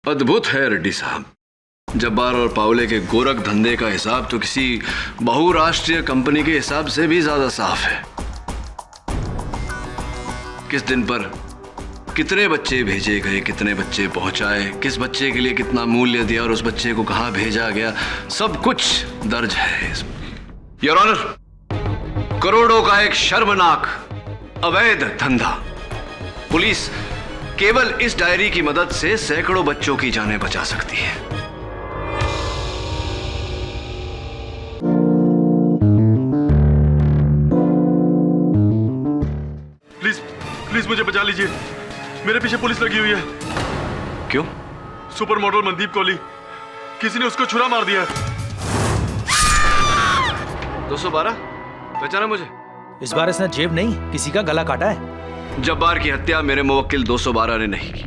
अद्भुत है रेड्डी साहब। जब्बार और पावले के गोरख धंधे का हिसाब तो किसी बहुराष्ट्रीय कंपनी के हिसाब से भी ज्यादा साफ है। किस दिन पर कितने बच्चे भेजे गए, कितने बच्चे पहुंचाए, किस बच्चे के लिए कितना मूल्य दिया और उस बच्चे को कहां भेजा गया, सब कुछ दर्ज है इसमें। योर ऑनर, करोड़ों का एक शर्मनाक अवैध धंधा। पुलिस केवल इस डायरी की मदद से सैकड़ों बच्चों की जानें बचा सकती है। प्लीज प्लीज मुझे बचा लीजिए, मेरे पीछे पुलिस लगी हुई है। क्यों? सुपर मॉडल मनदीप कोहली, किसी ने उसको छुरा मार दिया है। 212 पहचाना मुझे? इस बार इसने जेब नहीं, किसी का गला काटा है। जब्बार की हत्या मेरे मुवक्किल 212 ने नहीं की,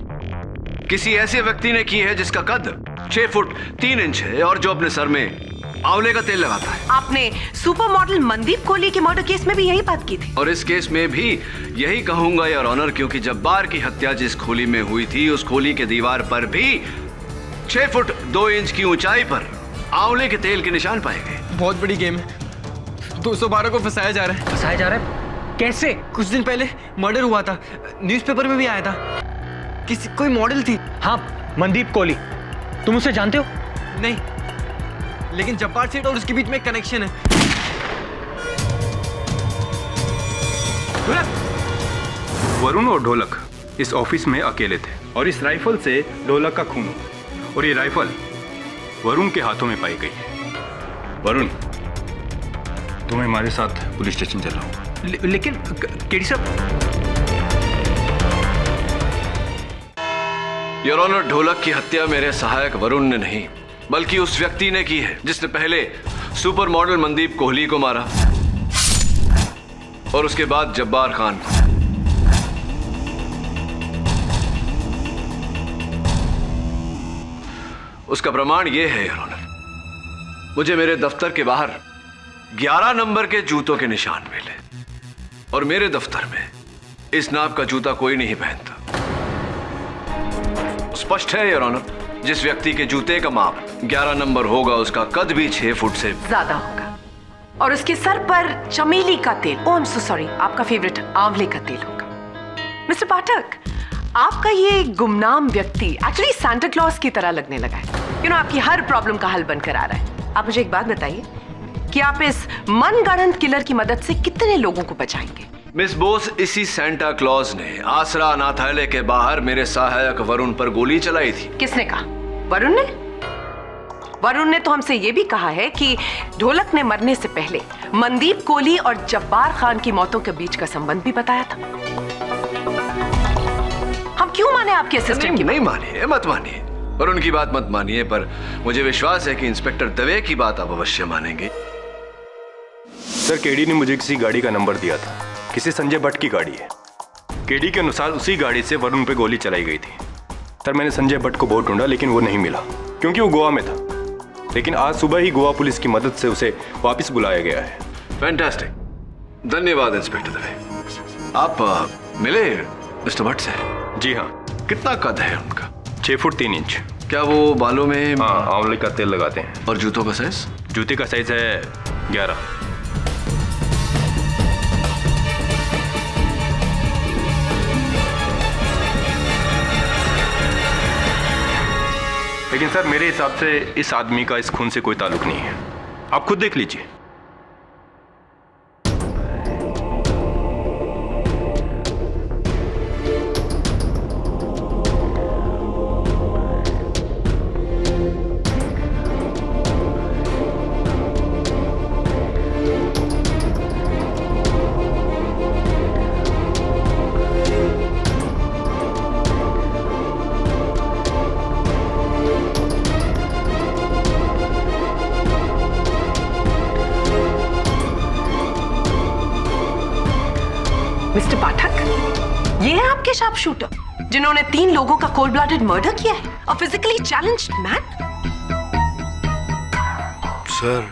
किसी ऐसे व्यक्ति ने की है जिसका कद 6 फुट 3 इंच है और जो अपने सर में आंवले का तेल लगाता है। आपने सुपर मॉडल मनदीप कोहली के मर्डर केस में भी यही बात की थी। और इस केस में भी यही कहूंगा योर ऑनर, क्योंकि जब्बार की हत्या जिस खोली में हुई थी उस खोली के दीवार पर भी 6 फुट 2 इंच की ऊंचाई पर आंवले के तेल के निशान पाए गए। बहुत बड़ी गेम है। 212 को फंसाया जा रहा है। फंसाया जा रहा है? कैसे? कुछ दिन पहले मर्डर हुआ था, न्यूज़पेपर में भी आया था। कोई मॉडल थी। हाँ, मनदीप कोहली। तुम उसे जानते हो? नहीं, लेकिन जब्बार सेठ और उसके बीच में एक कनेक्शन है। वरुण और ढोलक इस ऑफिस में अकेले थे और इस राइफल से ढोलक का खून हुआ और ये राइफल वरुण के हाथों में पाई गई है। वरुण, तुम्हें हमारे साथ पुलिस स्टेशन चलो। लेकिन केडी साहब। योर ऑनर, ढोलक की हत्या मेरे सहायक वरुण ने नहीं बल्कि उस व्यक्ति ने की है जिसने पहले सुपर मॉडल मनदीप कोहली को मारा और उसके बाद जब्बार खान को। उसका प्रमाण यह है योर ऑनर, मुझे मेरे दफ्तर के बाहर 11 नंबर के जूतों के निशान मिले और मेरे दफ्तर में इस नाप का जूता कोई नहीं पहनता। स्पष्ट है योर ऑनर, जिस व्यक्ति के जूते का माप 11 नंबर होगा उसका कद भी 6 फुट से ज्यादा होगा और उसके सर पर चमेली का तेल, ओह आई एम सो सॉरी, आपका फेवरेट आंवले का तेल होगा। मिस्टर पाठक, आपका ये गुमनाम व्यक्ति एक्चुअली सांता क्लॉज की तरह लगने लगा है। आपकी हर प्रॉब्लम का हल बनकर आ रहा है। आप मुझे एक बात बताइए कि आप इस मनगढ़ंत किलर की मदद से कितने लोगों को बचाएंगे? मिस बोस, इसी सांता क्लॉज ने आसरा अनाथालय के बाहर मेरे सहायक वरुण पर गोली चलाई थी। किसने कहा? वरुण ने? वरुण ने तो हमसे यह भी कहा है कि ढोलक ने मरने से पहले मनदीप कोहली और जब्बार खान की मौतों के बीच का संबंध भी बताया था। हम क्यों माने आपके असिस्टेंट की? नहीं मानिए, मत मानिए, वरुण की बात मत मानिए, पर मुझे विश्वास है कि इंस्पेक्टर दवे की बात आप अवश्य मानेंगे। सर, केडी ने मुझे किसी गाड़ी का नंबर दिया था, किसी संजय भट्ट की गाड़ी है। केडी के अनुसार उसी गाड़ी से वरुण पे गोली चलाई गई थी। सर, मैंने संजय भट्ट को बहुत ढूंढा लेकिन वो नहीं मिला क्योंकि वो गोवा में था, लेकिन आज सुबह ही गोवा पुलिस की मदद से उसे वापस बुलाया गया है। फैंटास्टिक, धन्यवाद इंस्पेक्टर दवे। आप मिले मिस्टर भट्ट से? जी हाँ। कितना कद है उनका? 6 फुट 3 इंच। क्या वो बालों में? हाँ, आंवले का तेल लगाते हैं। और जूतों का साइज? जूते का साइज है 11। लेकिन सर, मेरे हिसाब से इस आदमी का इस खून से कोई ताल्लुक नहीं है। आप खुद देख लीजिए। मिस्टर पाठक, ये है आपके शार्प शूटर जिन्होंने 3 लोगों का कोल्ड ब्लडेड मर्डर किया है, और फिजिकली चैलेंज्ड मैन। सर,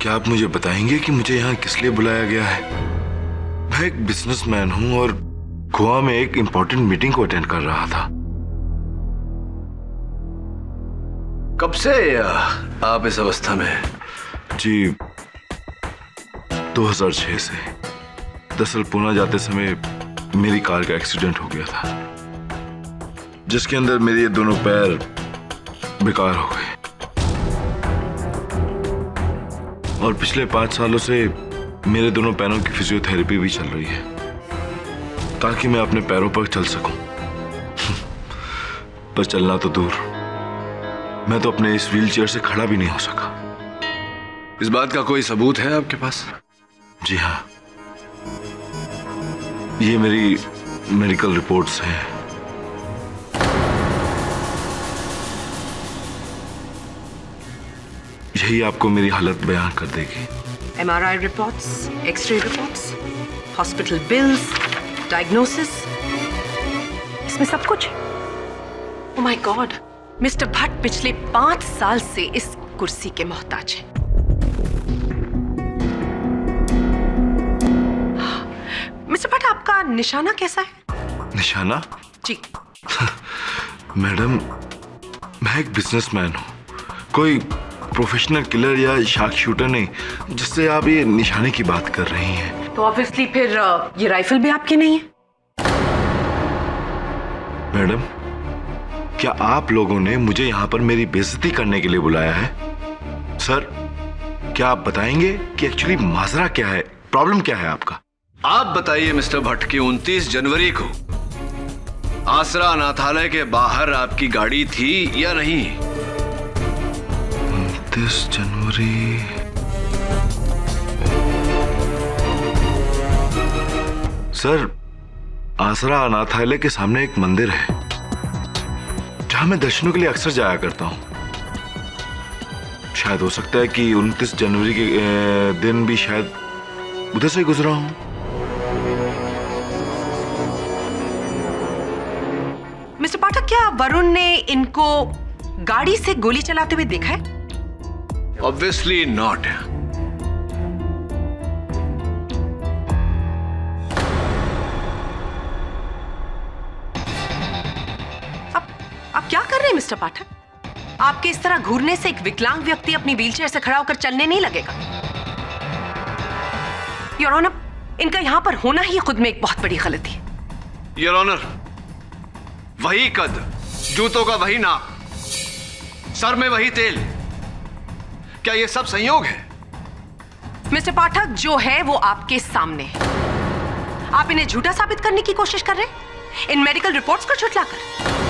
क्या आप मुझे बताएंगे कि मुझे यहाँ किस लिए बुलाया गया है? मैं एक बिजनेसमैन हूँ और गोवा में एक इंपॉर्टेंट मीटिंग को अटेंड कर रहा था। कब से आप इस अवस्था में हैं? जी 2006 से। दरअसल पूना जाते समय मेरी कार का एक्सीडेंट हो गया था, जिसके अंदर मेरे ये दोनों पैर बेकार हो गए। और पिछले 5 सालों से मेरे दोनों पैरों की फिजियोथेरेपी भी चल रही है, ताकि मैं अपने पैरों पर चल सकूं। पर चलना तो दूर, मैं तो अपने इस व्हीलचेयर से खड़ा भी नहीं हो सका। इस बात का कोई सबूत है आपके पास? जी हाँ, ये मेरी मेडिकल रिपोर्ट्स हैं। यही आपको मेरी हालत बयान कर देगी। MRI reports, x-ray reports, hospital bills, diagnosis, इसमें सब कुछ। Oh my God, mister Bhatt पिछले 5 साल से इस कुर्सी के मोहताज हैं। मिस्टर भट्ट, आपका निशाना कैसा है? निशाना? जी। मैडम, मैं एक बिजनेसमैन हूँ, कोई प्रोफेशनल किलर या शार्क शूटर नहीं, जिससे आप ये निशाने की बात कर रही हैं। तो ऑब्वियसली फिर ये राइफल भी आपकी नहीं है। मैडम, क्या आप लोगों ने मुझे यहाँ पर मेरी बेइज्जती करने के लिए बुलाया है? सर, क्या आप बताएंगे कि एक्चुअली माजरा क्या है, प्रॉब्लम क्या है आपका? आप बताइए मिस्टर भट्ट की 29 जनवरी को आसरा अनाथालय के बाहर आपकी गाड़ी थी या नहीं? 29 जनवरी। सर, आसरा अनाथालय के सामने एक मंदिर है, जहां मैं दर्शनों के लिए अक्सर जाया करता हूं। शायद हो सकता है कि 29 जनवरी के दिन भी शायद उधर से गुजरा हूं। मिस्टर पाठक, क्या वरुण ने इनको गाड़ी से गोली चलाते हुए देखा है? Obviously not. आप क्या कर रहे हैं मिस्टर पाठक? आपके इस तरह घूरने से एक विकलांग व्यक्ति अपनी व्हीलचेयर से खड़ा होकर चलने नहीं लगेगा। योर ऑनर, इनका यहां पर होना ही खुद में एक बहुत बड़ी गलती है। योर ऑनर, वही कद, जूतों का वही नाप, सर में वही तेल, क्या ये सब संयोग है? मिस्टर पाठक, जो है वो आपके सामने है। आप इन्हें झूठा साबित करने की कोशिश कर रहे हैं इन मेडिकल रिपोर्ट्स को झुठलाकर।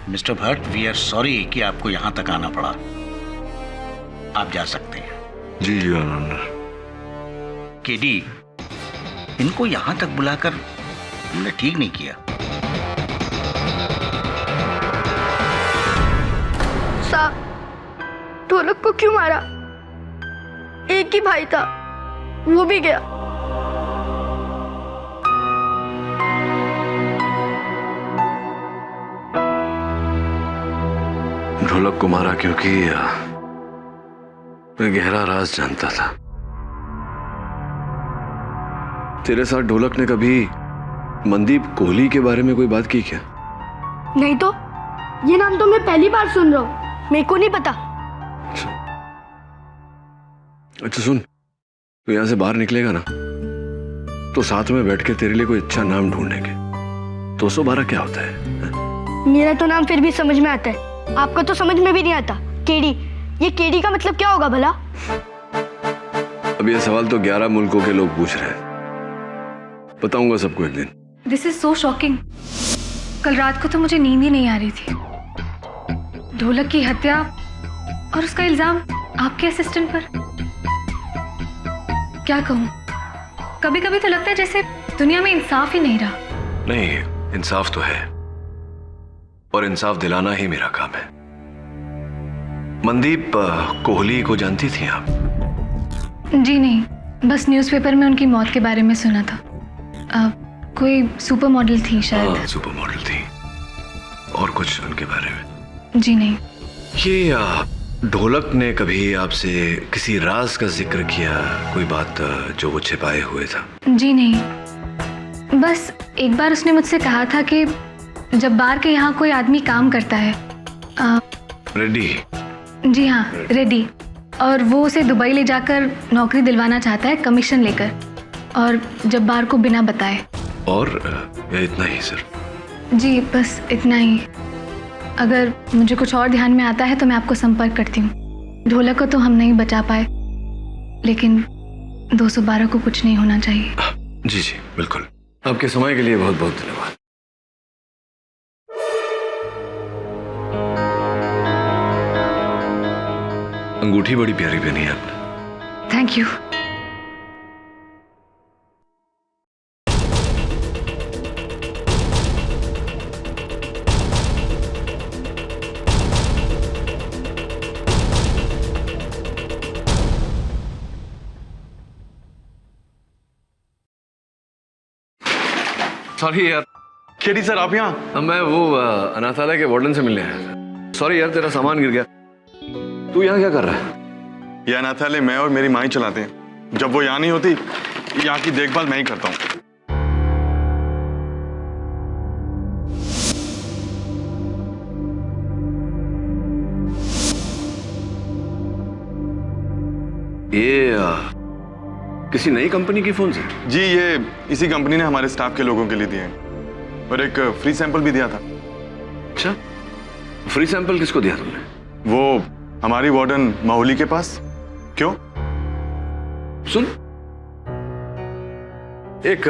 Mister Bhatt, we are sorry कि आपको यहां तक आना पड़ा। आप जा सकते हैं। जी जी ऑनर। केडी, इनको यहां तक बुलाकर हमने ठीक नहीं किया। साहब, ढोलक को क्यों मारा? एक ही भाई था, वो भी गया। ढोलक को मारा क्योंकि मैं गहरा राज जानता था। तेरे साथ ढोलक ने कभी मनदीप कोहली के बारे में कोई बात की क्या? नहीं तो, ये नाम तो मैं पहली बार सुन रहा हूँ, मेरे को नहीं पता। अच्छा सुन, तो यहां से बाहर निकलेगा ना, तो साथ में बैठ के तेरे लिए कोई अच्छा नाम ढूंढेंगे। 212 क्या होता है? मेरा तो नाम फिर भी समझ में आता है, आपका तो समझ में भी नहीं आता। केडी, ये केडी का मतलब क्या होगा भला? अब ये सवाल तो 11 मुल्कों के लोग पूछ रहे हैं, बताऊंगा सबको एक दिन। This is so shocking. कल रात को तो मुझे नींद ही नहीं आ रही थी। ढोलक की हत्या और उसका इल्जाम आपके असिस्टेंट पर। क्या कहूँ, कभी कभी तो लगता है जैसे दुनिया में इंसाफ ही नहीं रहा। नहीं, इंसाफ तो है, और इंसाफ दिलाना ही मेरा काम है। मनदीप कोहली को जानती थी आप? जी नहीं, बस न्यूज़पेपर में उनकी मौत के बारे में सुना था। कोई सुपर मॉडल थी शायद। हाँ, सुपर मॉडल थी। और कुछ उनके बारे में? जी नहीं। ये ढोलक ने कभी आपसे किसी राज का जिक्र किया, कोई बात जो वो छिपाए हुए था? जी नहीं, बस एक बार उसने मुझसे कहा था कि जब बार के यहाँ कोई आदमी काम करता है, रेड्डी? जी हाँ, रेड्डी, और वो उसे दुबई ले जाकर नौकरी दिलवाना चाहता है कमीशन लेकर, और जब बार को बिना बताए। और या इतना ही सर? जी बस इतना ही। अगर मुझे कुछ और ध्यान में आता है तो मैं आपको संपर्क करती हूँ। ढोलक को तो हम नहीं बचा पाए, लेकिन 212 को कुछ नहीं होना चाहिए। जी जी बिल्कुल। आपके समय के लिए बहुत बहुत धन्यवाद। अंगूठी बड़ी प्यारी पहनी है आपने। Thank you. सॉरी यार। केडी सर आप यहाँ? मैं वो अनाथालय के वार्डन से मिलने आया। सॉरी यार, तेरा सामान गिर गया। तू यहाँ क्या कर रहा है? यह अनाथालय मैं और मेरी माँ ही चलाते हैं। जब वो यहाँ नहीं होती, यहाँ की देखभाल मैं ही करता हूँ। ये किसी नई कंपनी की फोन से? जी, ये इसी कंपनी ने हमारे स्टाफ के लोगों के लिए दिए हैं, और एक फ्री सैंपल भी दिया था। अच्छा, फ्री सैंपल किसको दिया तुमने? वो हमारी वार्डन माहौली के पास। क्यों? सुन, एक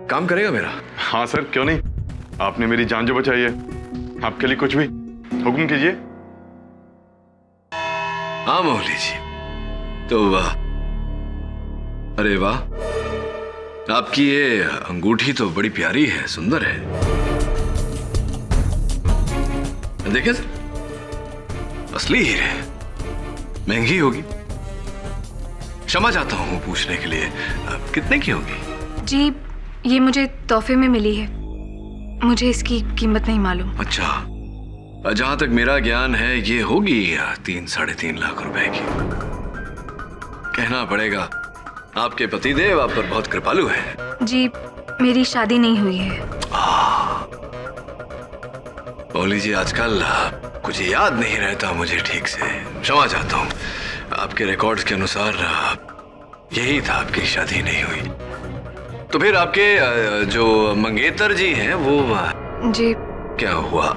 काम करेगा मेरा? हाँ सर, क्यों नहीं। आपने मेरी जान जो बचाई है, आपके लिए कुछ भी। हुक्म कीजिए। हाँ माहौली जी, तो वाह, अरे वाह, आपकी ये अंगूठी तो बड़ी प्यारी है, सुंदर है। देखें सर, असली हीरे, महंगी होगी। क्षमा चाहता हूं पूछने के लिए, कितने की होगी? जी ये मुझे तोहफे में मिली है, मुझे इसकी कीमत नहीं मालूम। अच्छा, जहां तक मेरा ज्ञान है ये होगी 3-3.5 लाख रुपए की। कहना पड़ेगा आपके पतिदेव आप पर बहुत कृपालु हैं। जी मेरी शादी नहीं हुई है। बोली जी, आजकल कुछ याद नहीं रहता मुझे ठीक से, क्षमा चाहता हूँ। आपके रिकॉर्ड्स के अनुसार यही था, आपकी शादी नहीं हुई। तो फिर आपके जो मंगेतर जी हैं वो जी क्या हुआ?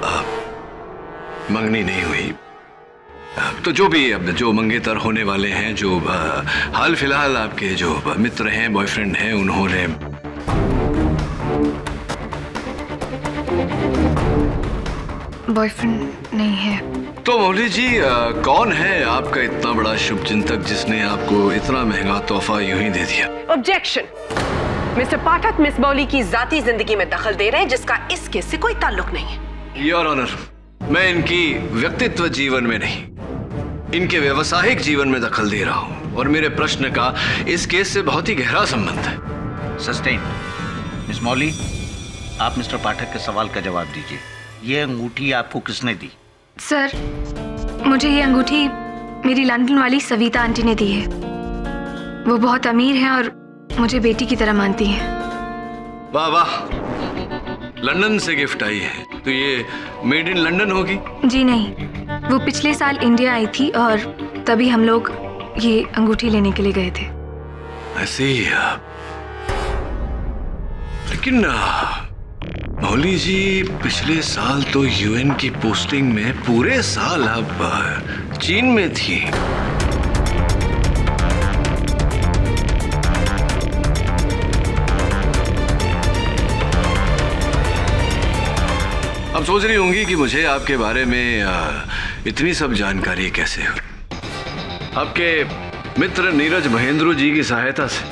मंगनी नहीं हुई? तो जो भी अब जो मंगेतर होने वाले हैं, जो हाल फिलहाल आपके जो मित्र हैं, बॉयफ्रेंड हैं, उन्होंने बॉयफ्रेंड नहीं है। तो मौली जी, कौन है आपका इतना बड़ा शुभ चिंतक जिसने आपको इतना महंगा तोहफा यूं ही दे दिया? ऑब्जेक्शन। मिस्टर पाठक मिस मौली की जाती जिंदगी में दखल दे रहे हैं, जिसका इस केस से कोई ताल्लुक नहीं है। योर ऑनर, मैं इनकी व्यक्तित्व जीवन में नहीं, इनके व्यवसायिक जीवन में दखल दे रहा हूं, और मेरे प्रश्न का इस केस से बहुत ही गहरा संबंध है। सस्टेन। मिस मौली, आप मिस्टर पाठक के सवाल का जवाब दीजिए। ये अंगूठी आपको किसने दी? सर, मुझे ये अंगूठी मेरी लंदन वाली सविता आंटी ने दी है। वो बहुत अमीर हैं और मुझे बेटी की तरह मानती हैं। वाह वाह, लंदन से गिफ्ट आई है, तो ये मेड इन लंदन होगी? जी नहीं, वो पिछले साल इंडिया आई थी और तभी हम लोग ये अंगूठी लेने के लिए गए थे। ऐसे ही। लेकिन मौली जी, पिछले साल तो यूएन की पोस्टिंग में पूरे साल आप चीन में थी। अब सोच रही होंगी कि मुझे आपके बारे में इतनी सब जानकारी कैसे हुई? आपके मित्र नीरज महेंद्र जी की सहायता से,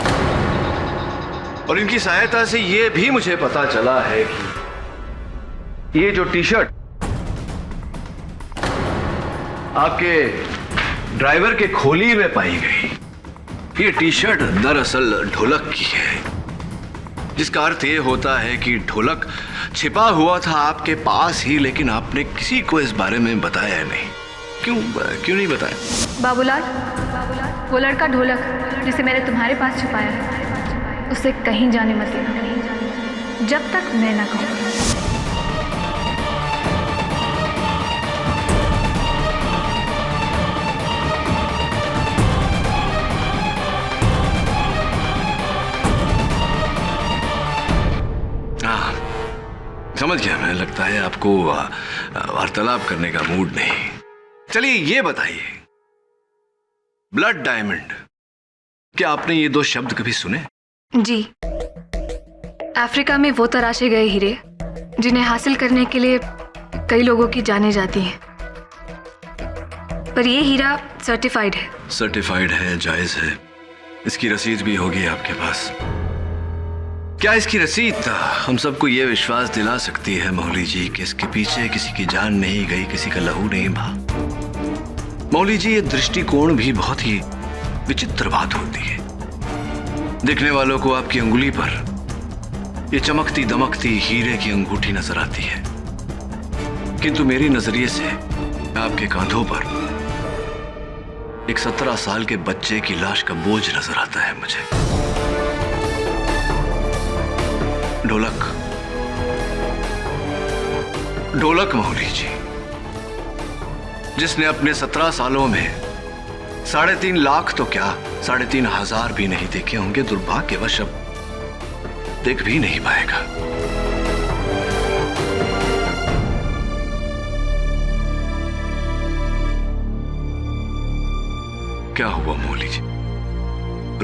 और इनकी सहायता से ये भी मुझे पता चला है कि ये जो टी शर्ट आपके ड्राइवर के खोली में पाई गई, ये टी शर्ट दरअसल ढोलक की है, जिसका अर्थ ये होता है कि ढोलक छिपा हुआ था आपके पास ही, लेकिन आपने किसी को इस बारे में बताया नहीं। क्यों नहीं बताया? बाबूलाल, वो लड़का ढोलक जिसे मैंने तुम्हारे पास छुपाया है, उसे कहीं जाने मत देना जब तक मैं ना कहूँ। समझ गया मैं, लगता है आपको वार्तालाप करने का मूड नहीं। चलिए ये बताइए, ब्लड डायमंड, क्या आपने ये 2 शब्द कभी सुने? जी, अफ्रीका में वो तराशे गए हीरे जिन्हें हासिल करने के लिए कई लोगों की जानें जाती हैं, पर ये हीरा सर्टिफाइड है। सर्टिफाइड है, जायज है, इसकी रसीद भी होगी आपके पास। क्या इसकी रसीद हम सबको ये विश्वास दिला सकती है मौली जी कि इसके पीछे किसी की जान नहीं गई, किसी का लहू नहीं बहा? मौली जी, ये दृष्टिकोण भी बहुत ही विचित्र बात होती है। देखने वालों को आपकी अंगुली पर ये चमकती दमकती हीरे की अंगूठी नजर आती है, किंतु मेरी नजरिए से आपके कांधों पर एक 17 साल के बच्चे की लाश का बोझ नजर आता है मुझे। ढोलक मौली जी, जिसने अपने 17 सालों में 3.5 लाख तो क्या 3,500 भी नहीं देखे होंगे, दुर्भाग्यवश अब देख भी नहीं पाएगा। क्या हुआ मौली जी,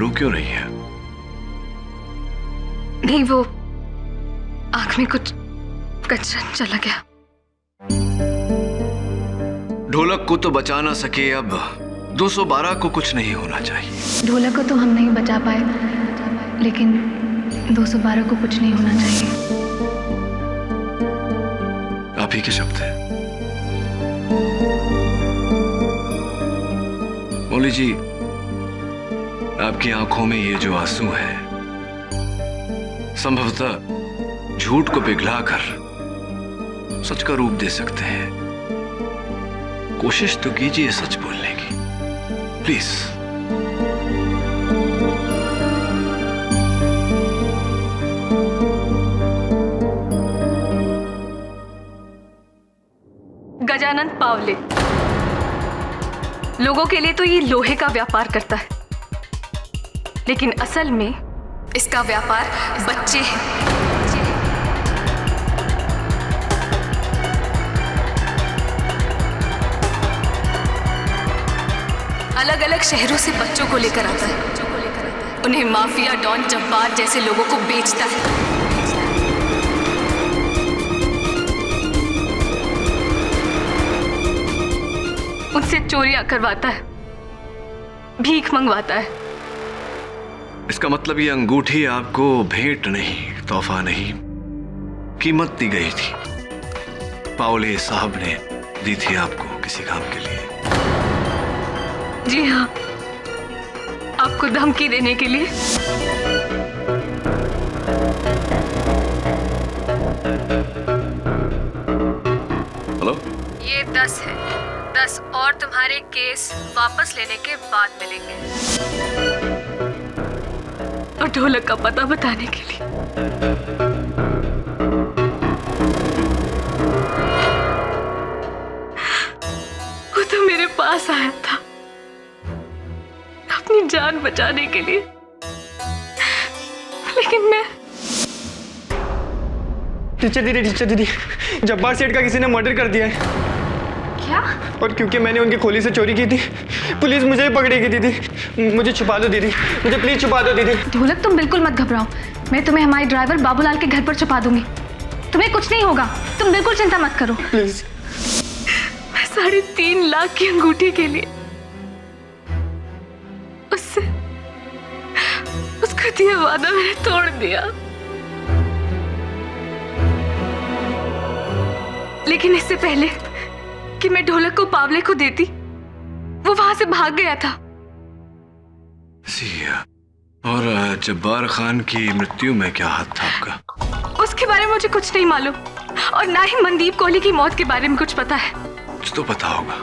रो क्यों रही है? नहीं, वो आंख में कुछ कचरा चला गया। ढोलक को तो बचा ना सके, अब 212 को कुछ नहीं होना चाहिए। ढोलक को तो हम नहीं बचा पाए, लेकिन 212 को कुछ नहीं होना चाहिए। आप ही के शब्द हैं मौली जी। आपकी आंखों में ये जो आंसू है, संभवतः झूठ को पिघलाकर सच का रूप दे सकते हैं। कोशिश तो कीजिए सच बोलने की, प्लीज। गजानन पावले लोगों के लिए तो ये लोहे का व्यापार करता है, लेकिन असल में इसका व्यापार बच्चे हैं। अलग अलग शहरों से बच्चों को लेकर आता है, उन्हें माफिया, डॉन, जब्बार जैसे लोगों को बेचता है। उनसे चोरियां करवाता है, भीख मंगवाता है। इसका मतलब ये अंगूठी आपको भेंट नहीं, तोहफा नहीं, कीमत दी गई थी। पावले साहब ने दी थी आपको किसी काम के लिए। जी हाँ, आपको धमकी देने के लिए। हेलो, ये 10 है, 10 और तुम्हारे केस वापस लेने के बाद मिलेंगे, और ढोलक का पता बताने के लिए। वो तो मेरे पास आया था अपनी जान बचाने के लिए, लेकिन मैं। टीचर दीदी, जब्बार सेठ का किसी ने मर्डर कर दिया है। क्या? और क्योंकि मैंने उनकी खोली से चोरी की थी, पुलिस मुझे ही पकड़ेगी दीदी। मुझे छुपा दो दीदी, मुझे प्लीज छुपा दो दीदी। ढोलक, तुम बिल्कुल मत घबराओ, मैं तुम्हें हमारे ड्राइवर बाबूलाल के घर पर छुपा दूंगी। तुम्हें कुछ नहीं होगा, तुम बिल्कुल चिंता मत करो। प्लीज। मैं 3.5 लाख की अंगूठी के लिए उसका दिया वादा मैंने तोड़ दिया, लेकिन इससे पहले कि मैं ढोलक को पावले को देती, वो वहां से भाग गया था। और जब्बार खान की मृत्यु में क्या हाथ था आपका? उसके बारे में मुझे कुछ नहीं मालूम और ना ही मनदीप कोहली की मौत के बारे में कुछ पता है। कुछ तो पता होगा।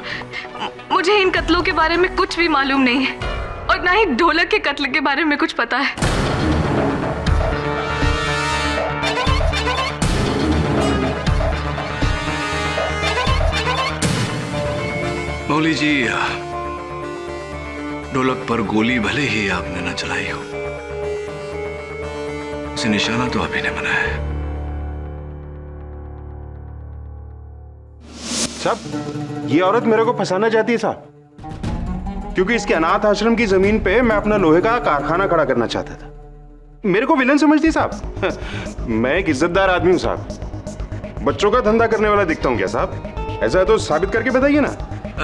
मुझे इन कत्लों के बारे में कुछ भी मालूम नहीं है और ना ही ढोलक के कत्ल के बारे में कुछ पता है। मौली जी, ढोलक पर गोली भले ही आपने न चलाई हो, उसे निशाना तो आप ही ने बनाया है। साहब, ये औरत मेरे को फंसाना चाहती है साहब, क्योंकि इसके अनाथ आश्रम की जमीन पे मैं अपना लोहे का कारखाना खड़ा करना चाहता था। मेरे को विलन समझती साहब। मैं एक इज्जतदार आदमी हूं साहब, बच्चों का धंधा करने वाला दिखता हूं क्या साहब? ऐसा है तो साबित करके बताइए ना।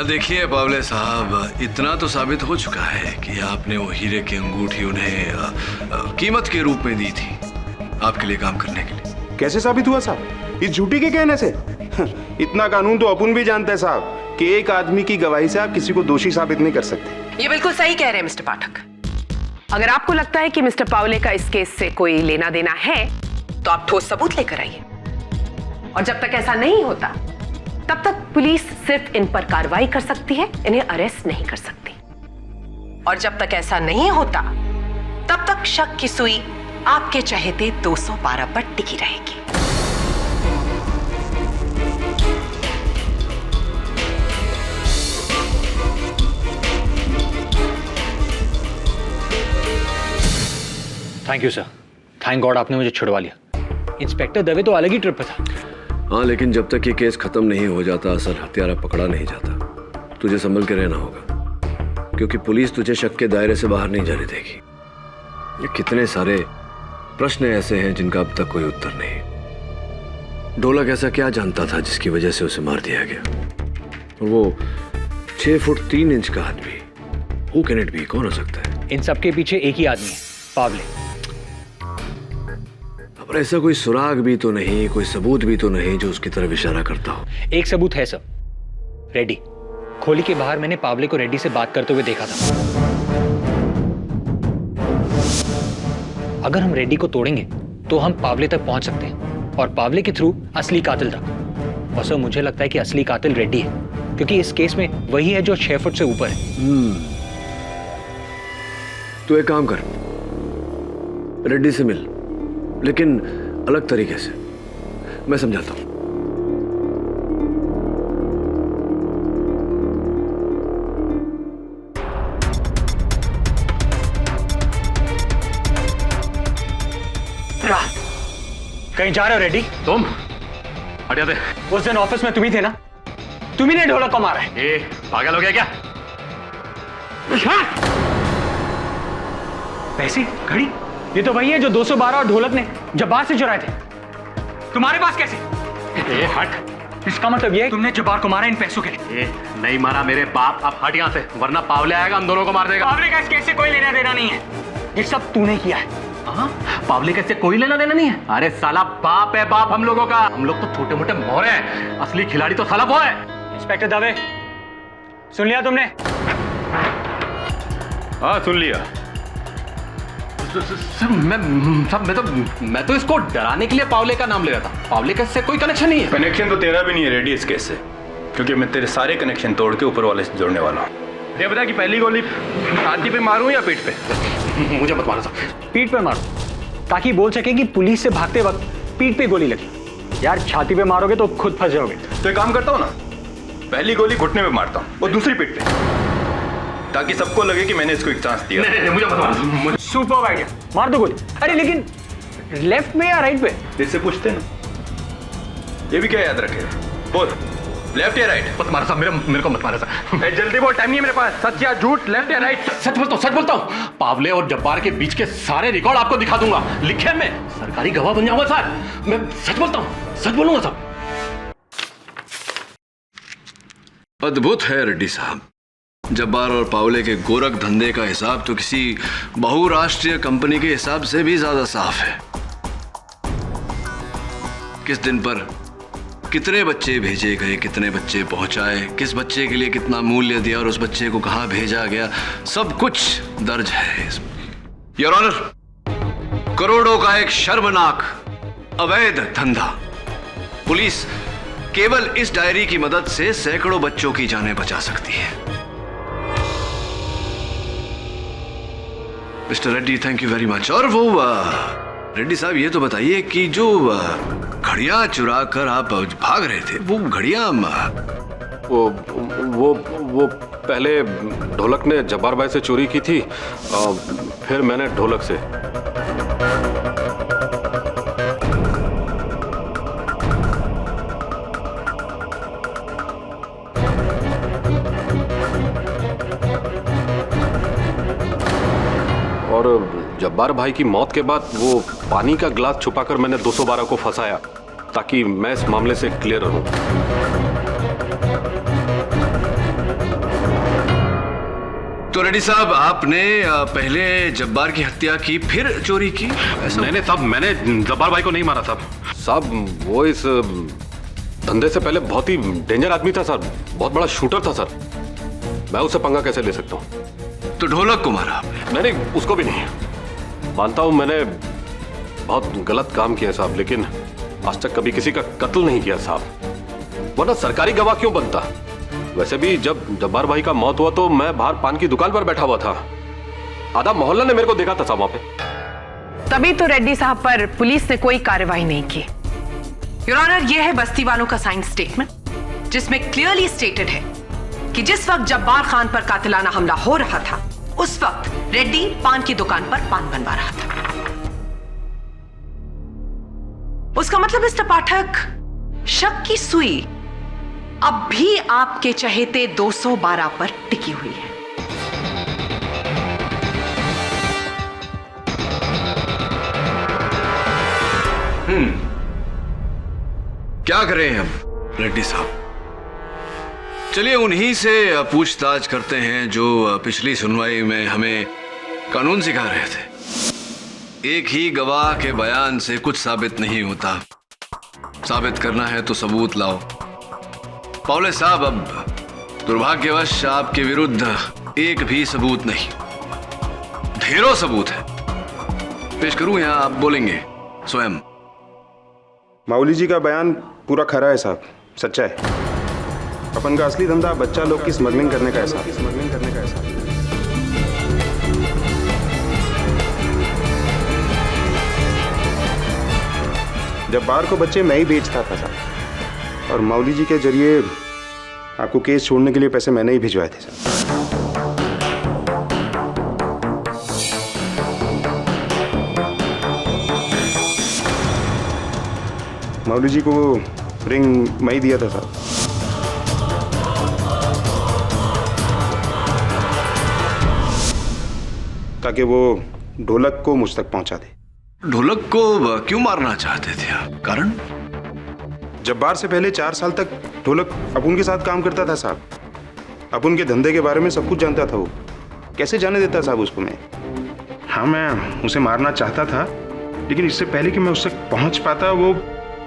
देखिए पावले साहब, इतना तो साबित हो चुका है कि आपने वो हीरे की अंगूठी उन्हें कीमत के रूप में दी थी आपके लिए काम करने के लिए। कैसे साबित हुआ साहब? इस झूठी के कहने से? इतना कानून तो अपन भी जानते हैं साहब कि एक आदमी की गवाही से आप किसी को दोषी साबित नहीं कर सकते। ये बिल्कुल सही कह रहे हैं मिस्टर पाठक। अगर आपको लगता है कि मिस्टर पावले का इस केस से कोई लेना देना है तो आप ठोस सबूत लेकर आइए, और जब तक ऐसा नहीं होता तब तक पुलिस सिर्फ इन पर कार्रवाई कर सकती है, इन्हें अरेस्ट नहीं कर सकती। और जब तक ऐसा नहीं होता तब तक शक की सुई आपके चहेते 212 पर टिकी रहेगी। Thank you sir, thank God आपने मुझे छुड़वा लिया। इंस्पेक्टर दवे तो अलग ही ट्रिप पे था। हाँ, लेकिन जब तक ये केस खत्म नहीं हो जाता, असल हत्यारा पकड़ा नहीं जाता, तुझे संभल के रहना होगा, क्योंकि पुलिस तुझे शक के दायरे से बाहर नहीं जाने देगी। ये कितने सारे प्रश्न ऐसे हैं जिनका अब तक कोई उत्तर नहीं। ढोलक ऐसा क्या जानता था जिसकी वजह से उसे मार दिया गया? और वो 6 फुट 3 इंच का आदमी, हु कैन इट बी? कौन हो सकता है? इन सबके पीछे एक ही आदमी है, पावले। पर ऐसा कोई सुराग भी तो नहीं, कोई सबूत भी तो नहीं जो उसकी तरफ इशारा करता हो। एक सबूत है सर, रेड्डी। खोली के बाहर मैंने पावले को रेड्डी से बात करते हुए देखा था। अगर हम रेड्डी को तोड़ेंगे तो हम पावले तक पहुंच सकते हैं और पावले के थ्रू असली कातिल तक। और सर मुझे लगता है कि असली कातिल रेड्डी है, क्योंकि इस केस में वही है जो 6 फुट से ऊपर है। तो एक काम कर, रेड्डी से मिल, लेकिन अलग तरीके से। मैं समझाता हूं। कहीं जा रहे हो रेड्डी? तुम हट जाते। उस दिन ऑफिस में तुम ही थे ना? तुम ही ने ढोलक को मारा है। ए, पागल हो गया क्या? पैसे, घड़ी, ये तो वही है जो 212 और ढोलक ने जब्बार से चुराए थे। तुम्हारे पास कैसे? ए, हट। इसका मतलब ये है तुमने जब्बार को मारा इन पैसों के लिए? ए, नहीं मारा मेरे बाप। अब हट यहाँ से, वरना पावले आएगा, हम दोनों को मार देगा। पावले का इस केस से कोई लेना देना नहीं है, ये सब तूने किया है। पावले कैसे कोई लेना देना नहीं है? अरे साला बाप है बाप हम लोगों का। हम लोग तो छोटे मोटे मोहरे हैं, असली खिलाड़ी तो साला वो है। इंस्पेक्टर दवे, सुन लिया तुमने? हाँ सुन लिया। मैं तो इसको डराने के लिए पावले का नाम ले रहा था। पावले का इससे कोई कनेक्शन नहीं है। कनेक्शन तो तेरा भी नहीं है रेडी इस केस से, क्योंकि मैं तेरे सारे कनेक्शन तोड़ के ऊपर वाले से जोड़ने वाला हूँ। ये बता कि पहली गोली छाती पे मारूं या पीठ पे? मुझे मत मारो साहब। पीठ पे मारो, ताकि बोल सके कि पुलिस से भागते वक्त पीठ पे गोली लगी। यार छाती पे मारोगे तो खुद फंस जाओगे। तो एक काम करता हूँ ना, पहली गोली घुटने में मारता हूँ और दूसरी पीठ पे, ताकि सबको लगे कि मैंने इसको एक चांस दिया। नहीं, मुझे मत मारो। सुपर आइडिया, मार दो गोली। अरे लेकिन लेफ्ट में या राइट पे? इससे पूछते ना, ये भी क्या याद रखेगा? बोल, लेफ्ट या राइट? मत मारो साहब, मेरे को मत मारो साहब। जल्दी बोल, टाइम नहीं है मेरे पास। सच या झूठ, लेफ्ट या राइट? सच बोलता हूँ। पावले और जब्बार के बीच के सारे रिकॉर्ड आपको दिखा दूंगा, लिखे मैं सरकारी गवाह बन जाऊंगा सर। मैं सच बोलता हूँ, सच बोलूंगा साहब। अद्भुत है रेड्डी साहब। जब्बार और पावले के गोरख धंधे का हिसाब तो किसी बहुराष्ट्रीय कंपनी के हिसाब से भी ज्यादा साफ है। किस दिन पर कितने बच्चे भेजे गए, कितने बच्चे पहुंचाए, किस बच्चे के लिए कितना मूल्य दिया और उस बच्चे को कहां भेजा गया, सब कुछ दर्ज है इसमें। योर ऑनर, करोड़ों का एक शर्मनाक अवैध धंधा। पुलिस केवल इस डायरी की मदद से सैकड़ों बच्चों की जानें बचा सकती है। Mister Reddy, thank you very much. और वो रेड्डी साहब, ये तो बताइए कि जो घड़ियां चुरा कर आप भाग रहे थे, वो घड़ियां वो पहले ढोलक ने जब्बार भाई से चोरी की थी, फिर मैंने ढोलक से। और जब्बार भाई की मौत के बाद वो पानी का गिलास छुपाकर मैंने 212 को फंसाया ताकि मैं इस मामले से क्लियर रहूं। तो रेड्डी साहब, आपने पहले जब्बार की हत्या की, फिर चोरी की? नहीं साहब, मैंने जब्बार भाई को नहीं मारा साहब। साहब वो इस धंधे से पहले बहुत ही डेंजर आदमी था सर, बहुत बड़ा शूटर था सर। मैं उससे पंगा कैसे ले सकता हूँ? तो ढोलक को मारा आपने? नहीं, उसको भी नहीं। मानता हूँ मैंने बहुत गलत काम किया साहब, लेकिन आज तक कभी किसी का कत्ल नहीं किया साहब, वरना सरकारी गवाह क्यों बनता? वैसे भी जब जब्बार भाई का मौत हुआ तो मैं बाहर पान की दुकान पर बैठा हुआ था, आधा मोहल्ला ने मेरे को देखा था साहब वहां पे। तभी तो रेड्डी साहब पर पुलिस ने कोई कार्रवाई नहीं की। योर ऑनर, यह है बस्ती वालों का साइन स्टेटमेंट, जिसमें क्लियरली स्टेटेड है कि जिस वक्त जब्बार खान पर कातिलाना हमला हो रहा था, उस वक्त रेड्डी पान की दुकान पर पान बनवा रहा था। उसका मतलब मिस्टर पाठक, शक की सुई अब भी आपके चहेते 212 पर टिकी हुई है। क्या करें हम रेड्डी साहब? चलिए उन्हीं से पूछताछ करते हैं जो पिछली सुनवाई में हमें कानून सिखा रहे थे। एक ही गवाह के बयान से कुछ साबित नहीं होता, साबित करना है तो सबूत लाओ। पावले साहब, अब दुर्भाग्यवश आपके विरुद्ध एक भी सबूत नहीं, ढेरों सबूत है। पेश करूं या आप बोलेंगे स्वयं? माऊली जी का बयान पूरा खरा है साहब, सच्चा है। अपन का असली धंधा बच्चा लोग की स्मगलिंग करने का है साहब। जब्बार को बच्चे मैं ही बेचता था साहब, और माऊली जी के जरिए आपको केस छोड़ने के लिए पैसे मैंने ही भिजवाए थे साहब। माऊली जी को वो रिंग मैं ही दिया था साहब। ताकि वो ढोलक को मुझ तक पहुंचा दे। ढोलक को क्यों मारना चाहते थे आप? कारण? जब्बार से पहले 4 साल तक ढोलक अपुन के साथ काम करता था साहब। अपुन के धंधे के बारे में सब कुछ जानता था वो। कैसे जाने देता साहब उसको मैं? हाँ, मैं उसे मारना चाहता था, लेकिन इससे पहले कि मैं उससे पहुंच पाता वो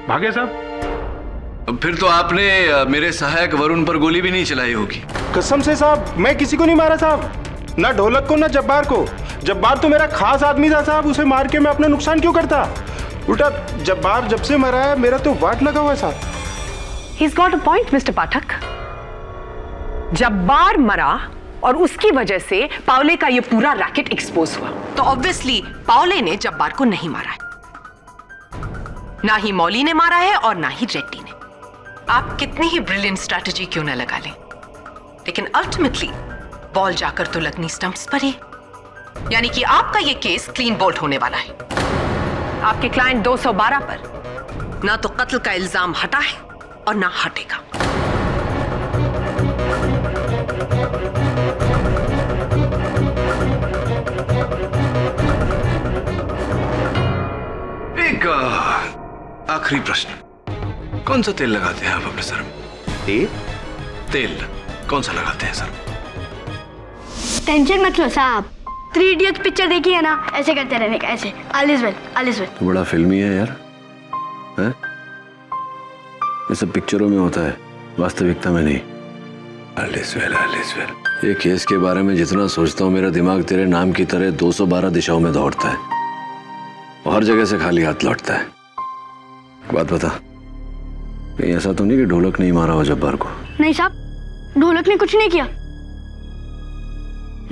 भागे साहब। फिर तो आपने मेरे सहायक वरुण पर गोली भी नहीं चलाई होगी। कसम से साहब, मैं किसी को नहीं मारा साहब, ना ढोलक को ना जब्बार को। जब्बार तो मेरा खास आदमी था साहब, उसे मार के मैं अपना नुकसान क्यों करता? उल्टा जब्बार जब से मरा है मेरा तो वाट लगा हुआ है साहब। He's got a point, mister Pathak. Jabbar मरा और उसकी वजह से पावले का ये पूरा रैकेट एक्सपोज हुआ, तो ऑब्वियसली पावले ने जब्बार को नहीं मारा है, ना ही मौली ने मारा है और ना ही रेड्डी ने। आप कितनी ही ब्रिलियंट स्ट्रैटेजी क्यों ना लगा लें, लेकिन अल्टीमेटली बॉल जाकर तो लगनी स्टंप्स पर ही। यानी कि आपका ये केस क्लीन बोल्ड होने वाला है। आपके क्लाइंट 212 पर ना तो कत्ल का इल्जाम हटा है और ना हटेगा। एक आखिरी प्रश्न, कौन सा तेल लगाते हैं आप अपने सर में? तेल कौन सा लगाते हैं सर? टेंशन मत लो साहब, 3 इडियट्स पिक्चर देखी है ना, ऐसे करते रहने का, ऐसे all is well, all is well. तो बड़ा फिल्मी है यार, हैं? ये सब पिक्चरों में होता है, वास्तविकता में नहीं। All is well, all is well. ये केस के बारे में जितना सोचता हूँ मेरा दिमाग तेरे नाम की तरह 212 दिशाओं में दौड़ता है, हर जगह से खाली हाथ लौटता है। बात बता, कहीं ऐसा तो नहीं कि ढोलक नहीं मारा हो जब्बार को? नहीं साहब, ढोलक ने कुछ नहीं किया,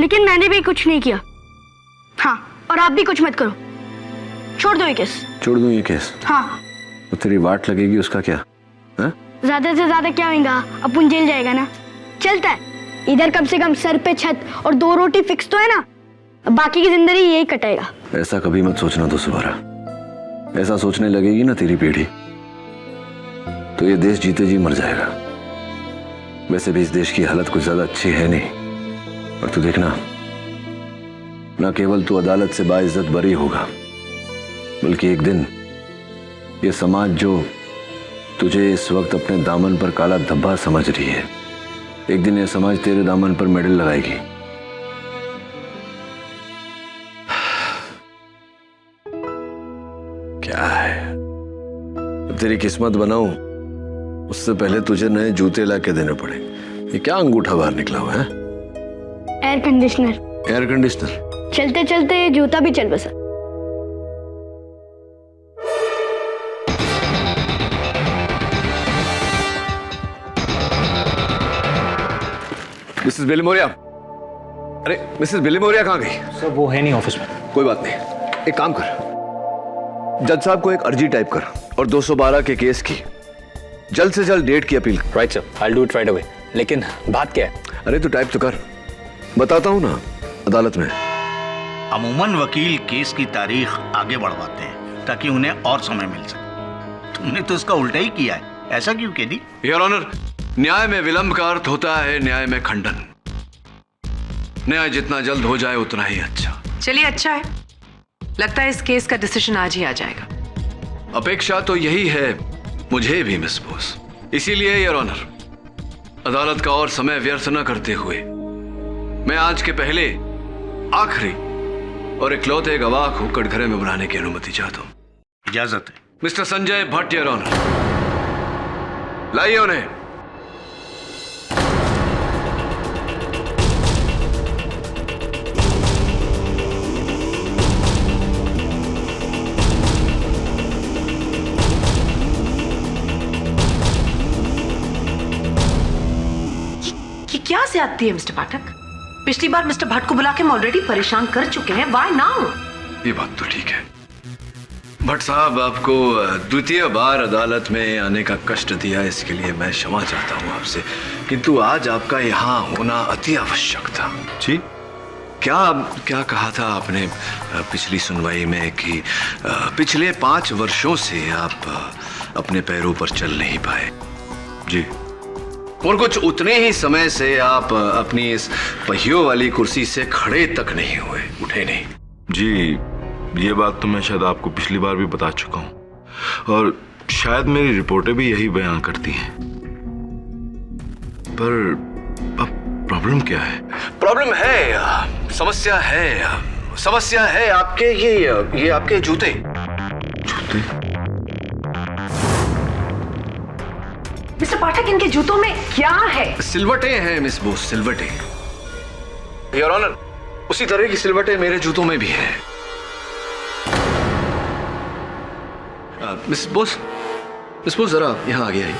लेकिन मैंने भी कुछ नहीं किया। हाँ, और आप भी कुछ मत करो, छोड़ दो ये केस। छोड़ दूं ये केस? हाँ। तो तेरी वाट लगेगी उसका क्या? है? ज्यादा से ज्यादा क्या होगा, अपन जेल जाएगा ना, चलता है। इधर कम से कम सर पे छत और 2 रोटी फिक्स तो है ना, बाकी की जिंदगी यही कटेगा। ऐसा कभी मत सोचना दोबारा। ऐसा सोचने लगेगी ना तेरी पीढ़ी, तो ये देश जीते जी मर जाएगा। वैसे भी इस देश की हालत कुछ ज्यादा अच्छी है नहीं। और तू देखना, ना केवल तू अदालत से बाइज्जत बरी होगा, बल्कि एक दिन ये समाज जो तुझे इस वक्त अपने दामन पर काला धब्बा समझ रही है, एक दिन ये समाज तेरे दामन पर मेडल लगाएगी। क्या है, अब तेरी किस्मत बनाऊं उससे पहले तुझे नए जूते ला के देने पड़े। ये क्या अंगूठा बाहर निकला हुआ है? Air conditioner. Air conditioner? चलते चलते जूता भी चल बसा। मिसेस बिलीमोरिया, अरे मिसेस बिलीमोरिया कहाँ गई? सर वो है नहीं ऑफिस में। कोई बात नहीं, एक काम कर, जज साहब को एक अर्जी टाइप कर और 212 के केस की जल्द से जल्द डेट की appeal. Right sir, I will do it right away. लेकिन बात क्या है? अरे तू टाइप तो कर, बताता हूँ ना अदालत में। अमूमन वकील केस की तारीख आगे बढ़वाते हैं ताकि उन्हें और समय मिल सके। तुमने तो इसका उल्टा ही किया है, ऐसा क्यों केडी? योर ऑनर, न्याय में विलंब का अर्थ होता है न्याय में खंडन। न्याय जितना जल्द हो जाए उतना ही अच्छा। चलिए अच्छा है, लगता है इस केस का डिसीजन आज ही आ जाएगा। अपेक्षा तो यही है मुझे भी मिस बोस। इसीलिए योर ऑनर, अदालत का और समय व्यर्थ न करते हुए मैं आज के पहले आखिरी और इकलौते गवाह को कटघरे में बुलाने की अनुमति चाहता हूं। इजाजत है। Mister Sanjay Bhatt your honour, लाइए उन्हें। क्या ज्यादती है मिस्टर पाठक? पिछली बार मिस्टर भट्ट को बुला के हम ऑलरेडी परेशान कर चुके हैं, व्हाई नाउ? ये बात तो ठीक है भट्ट साहब, आपको द्वितीय बार अदालत में आने का कष्ट दिया, इसके लिए मैं क्षमा चाहता हूं आपसे, किंतु आज आपका यहाँ होना अति आवश्यक था। जी? क्या कहा था आपने पिछली सुनवाई में कि पिछले 5 वर्षों से आप अपने पैरों पर चल नहीं पाए? जी, और कुछ उतने ही समय से आप अपनी इस पहियों वाली कुर्सी से खड़े तक नहीं हुए, उठे नहीं। जी, ये बात तो मैं शायद आपको पिछली बार भी बता चुका हूं और शायद मेरी रिपोर्टें भी यही बयान करती हैं। पर अब प्रॉब्लम क्या है? प्रॉब्लम है, समस्या है आपके ये आपके जूते। जूते? मिस्टर पाठक, इनके जूतों में क्या है? सिलवटें हैं मिस बोस, सिलवटें। योर ऑनर, उसी तरह की सिलवटें मेरे जूतों में भी हैं। मिस बोस जरा यहां आगे आइए।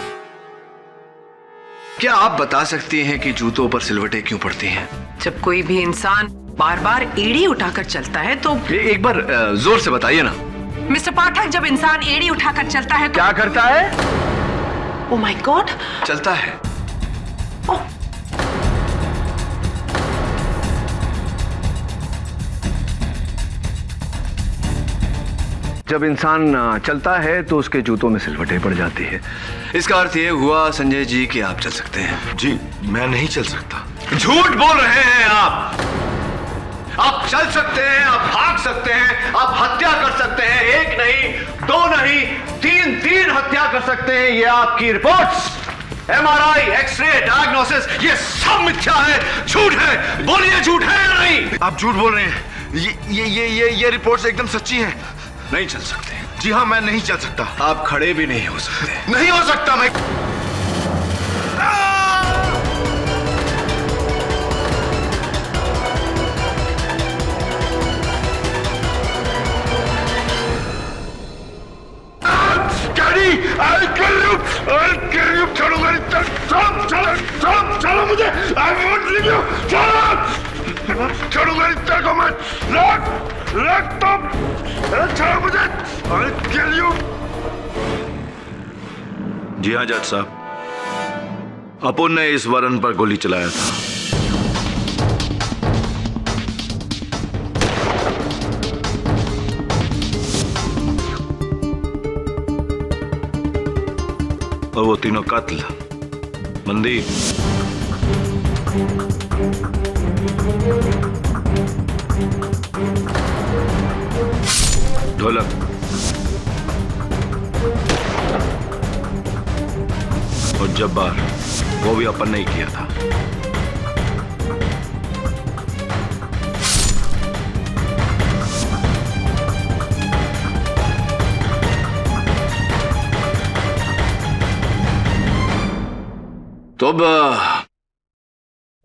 क्या आप बता सकती हैं कि जूतों पर सिलवटें क्यों पड़ती हैं? जब कोई भी इंसान बार बार एड़ी उठाकर चलता है तो एक बार जोर से बताइए ना। मिस्टर पाठक, जब इंसान एड़ी उठाकर चलता है तो क्या करता है? ओह माय गॉड, चलता है। ओह, जब इंसान चलता है तो उसके जूतों में सिलवटें पड़ जाती है। इसका अर्थ ये हुआ संजय जी कि आप चल सकते हैं। जी, मैं नहीं चल सकता। झूठ बोल रहे हैं आप। आप चल सकते हैं, आप भाग सकते हैं, आप हत्या कर सकते हैं, 1 नहीं, 2 नहीं, 3 हत्या कर सकते हैं। ये आपकी रिपोर्ट्स, MRI, एक्सरे, डायग्नोसिस, ये सब मिथ्या है, झूठ है। बोलिए, झूठ है या नहीं? आप झूठ बोल रहे हैं। ये रिपोर्ट्स एकदम सच्ची हैं। नहीं चल सकते। जी हाँ, मैं नहीं चल सकता। आप खड़े भी नहीं हो सकते। नहीं हो सकता मैं। कैडी! जी हाँ जज साहब, अपुन ने इस वरुण पर गोली चलाया था। और वो तीनों कातिल मनदीप, ढोलक और जब्बार, वो भी अपन ने ही किया था। तो अब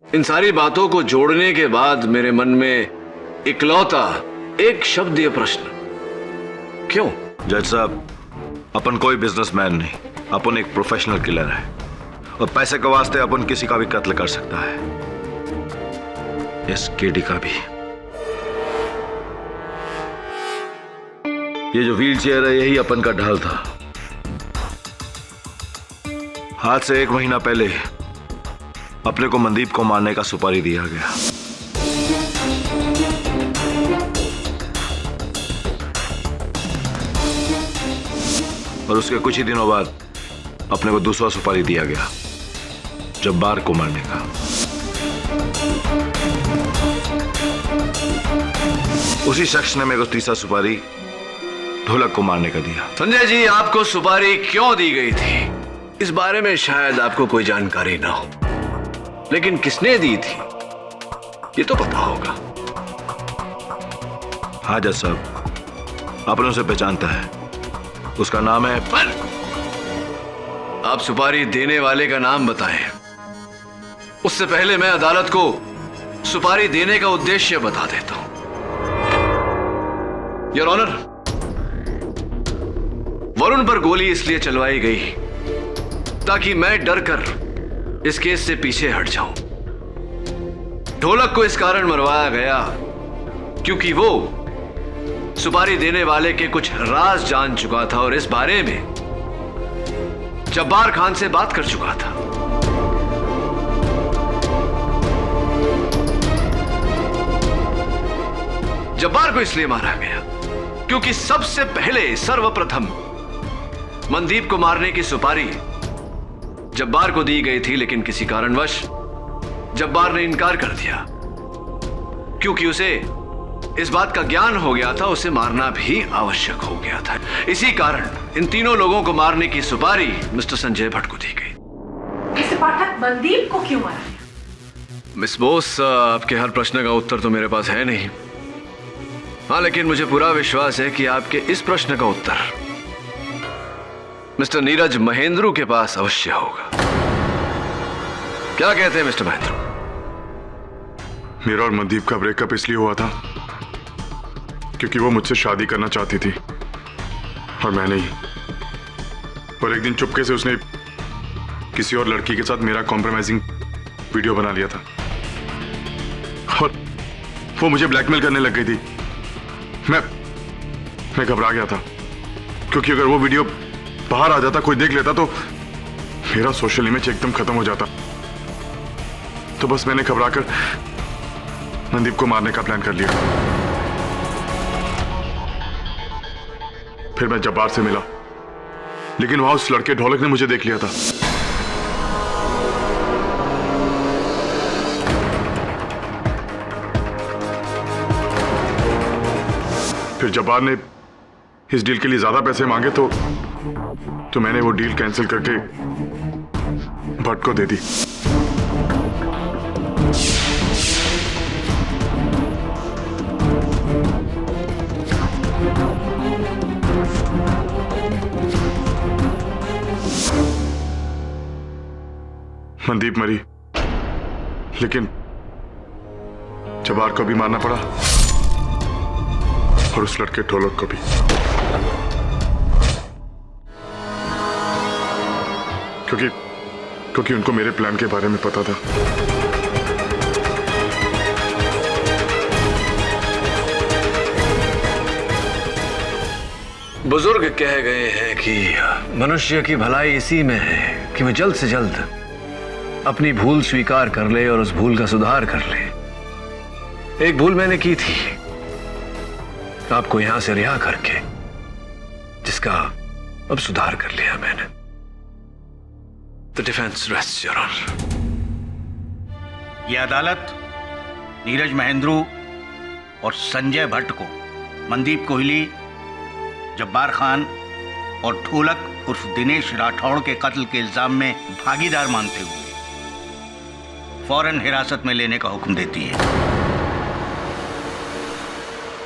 इन सारी बातों को जोड़ने के बाद मेरे मन में इकलौता एक शब्दीय प्रश्न, क्यों? जज साहब, अपन कोई बिजनेसमैन नहीं, अपन एक प्रोफेशनल किलर है और पैसे के वास्ते अपन किसी का भी कत्ल कर सकता है, इस केडी का भी। ये जो व्हील चेयर है यही अपन का ढाल था। आज से 1 महीना पहले अपने को मनदीप को मारने का सुपारी दिया गया। और उसके कुछ ही दिनों बाद अपने को दूसरा सुपारी दिया गया, जब्बार को मारने का। उसी शख्स ने मेरे को तीसरा सुपारी ढोलक को मारने का दिया। संजय जी, आपको सुपारी क्यों दी गई थी इस बारे में शायद आपको कोई जानकारी ना हो, लेकिन किसने दी थी ये तो पता होगा। हाँ जज साहब, आपने उसे पहचानता है, उसका नाम है। पर आप सुपारी देने वाले का नाम बताएं, उससे पहले मैं अदालत को सुपारी देने का उद्देश्य बता देता हूं। योर ऑनर, वरुण पर गोली इसलिए चलवाई गई ताकि मैं डर कर इस केस से पीछे हट जाऊं। ढोलक को इस कारण मरवाया गया क्योंकि वो सुपारी देने वाले के कुछ राज जान चुका था और इस बारे में जब्बार खान से बात कर चुका था। जब्बार को इसलिए मारा गया क्योंकि सबसे पहले सर्वप्रथम मनदीप को मारने की सुपारी जब्बार को दी गई थी, लेकिन किसी कारणवश जब्बार ने इनकार कर दिया क्योंकि उसे इस बात का ज्ञान हो गया था उसे मारना भी आवश्यक हो गया था। इसी कारण इन तीनों लोगों को मारने की सुपारी मिस्टर संजय भट्ट को दी गई। मिस्टर पाठक, मनदीप को क्यों मारा गया? मिस बोस, आपके हर प्रश्न का उत्तर तो मेरे पास है नहीं। हाँ, लेकिन मुझे पूरा विश्वास है कि आपके इस प्रश्न का उत्तर मिस्टर नीरज महेंद्रू के पास अवश्य होगा। क्या कहते हैं मिस्टर महेंद्रू? मेरा और मनदीप का ब्रेकअप इसलिए हुआ था क्योंकि वो मुझसे शादी करना चाहती थी और मैं नहीं। और एक दिन चुपके से उसने किसी और लड़की के साथ मेरा कॉम्प्रोमाइजिंग वीडियो बना लिया था और वो मुझे ब्लैकमेल करने लग गई थी। मैं घबरा गया था क्योंकि अगर वो वीडियो बाहर आ जाता, कोई देख लेता तो मेरा सोशल इमेज एकदम खत्म हो जाता। तो बस मैंने घबराकर मनदीप को मारने का प्लान कर लिया। फिर मैं जब्बार से मिला, लेकिन वहां उस लड़के ढोलक ने मुझे देख लिया था। फिर जब्बार ने इस डील के लिए ज्यादा पैसे मांगे तो मैंने वो डील कैंसिल करके भट्ट को दे दी। मनदीप मरी, लेकिन जब्बार को भी मारना पड़ा और उस लड़के ढोलक को भी। क्योंकि उनको मेरे प्लान के बारे में पता था। बुजुर्ग कह गए हैं हैं कि मनुष्य की भलाई इसी में है कि वह जल्द से जल्द अपनी भूल स्वीकार कर ले और उस भूल का सुधार कर ले। एक भूल मैंने की थी आपको यहां से रिहा करके, जिसका अब सुधार कर लिया मैंने। The defence rests your honour. ये अदालत नीरज महेंद्रू और संजय भट्ट को मनदीप कोहली, जब्बार खान और ढोलक उर्फ दिनेश राठौड़ के कत्ल के इल्जाम में भागीदार मानते हुए फौरन हिरासत में लेने का हुक्म देती है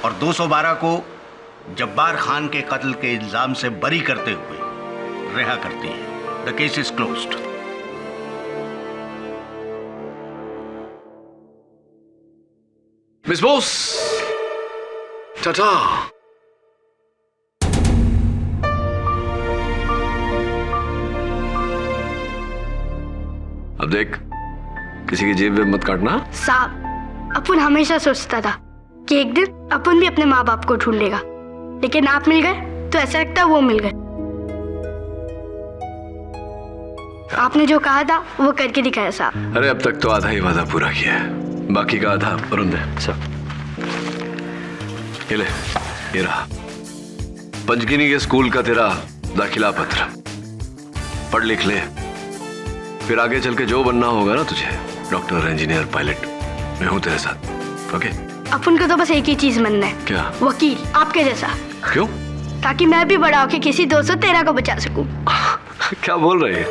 और 212 को जब्बार खान के कत्ल के इल्जाम से बरी करते हुए रिहा करती है। The case is closed. Miss Bose, Tata. अब देख, किसी की जेब मत काटना। साहब, अपन हमेशा सोचता था कि एक दिन अपन भी अपने माँ बाप को ढूंढ लेगा, लेकिन आप मिल गए तो ऐसा लगता वो मिल गए। आपने जो कहा था वो करके दिखाया साहब। अरे अब तक तो आधा ही वादा पूरा किया है, बाकी का आधा वरुण दे। सर, ये ले, ये रहा पंचगिनी के स्कूल का तेरा दाखिला पत्र। पढ़ लिख ले, फिर आगे चल के जो बनना होगा ना तुझे, डॉक्टर, इंजीनियर, पायलट, मैं हूं तेरे साथ। ओके? अपन को तो बस एक ही चीज बनना है। क्या? वकील, आपके जैसा। क्यों? ताकि मैं भी बड़ा होके किसी 213 को बचा सकूं। क्या बोल रही है?